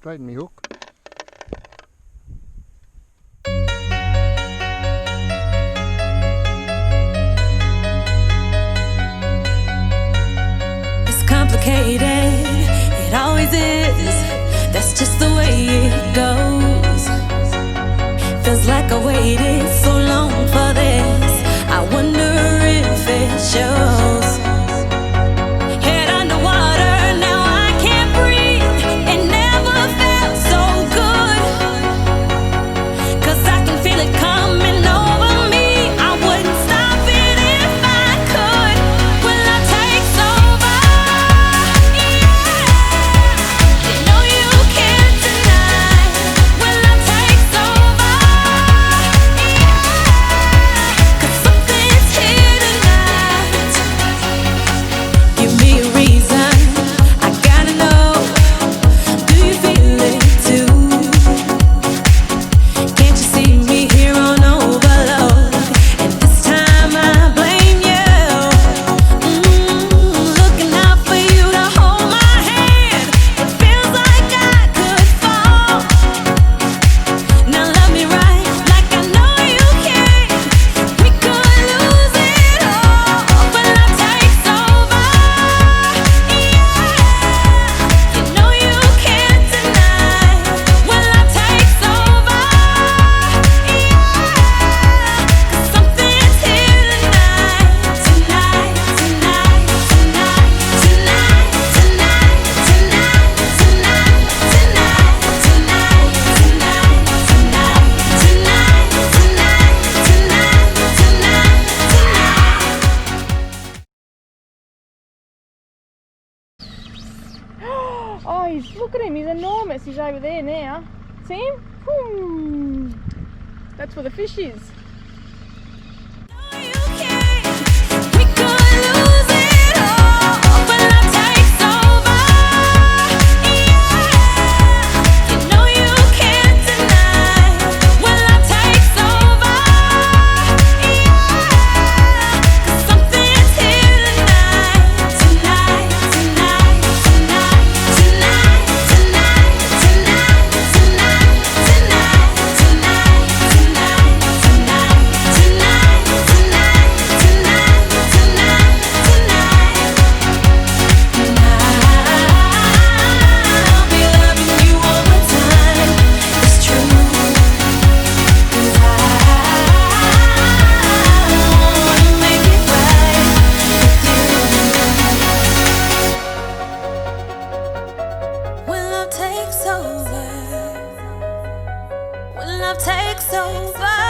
straighten me hook. It's complicated, it always is. That's just the way it goes. Feels like I waited so long for this. I wonder if it shows. Head underwater, now I can't breathe. It never felt so good. 'Cause I can feel it coming over me. I wouldn't stop it if I could. Will love takes over? Yeah. You know you can't deny. Will love takes over? Yeah. 'Cause something's here tonight. Give me a reason, I gotta know. Do you feel it too? Can't you see me here on overload? And this time I blame you. Looking out for you to hold my hand. It feels like I could fall. Now love me right, like I know you can. We could lose it all, but love takes over. Yeah, you know you can't deny. When love takes over, yeah, 'cause something's here tonight, tonight, tonight, tonight, tonight, tonight, tonight, tonight, tonight, tonight, tonight, Oh, look at him, he's enormous. He's over there now. See him? Whoo. That's where the fish is. know you can. We could lose it all, but love takes over. Yeah, you know you can't deny. When love takes over, yeah, 'cause something's here tonight, tonight, tonight, tonight, tonight, tonight, tonight, tonight, tonight, tonight, tonight, tonight, I'll be loving you all the time. It's true, 'cause I wanna make it right with you. When love takes over, when love takes over.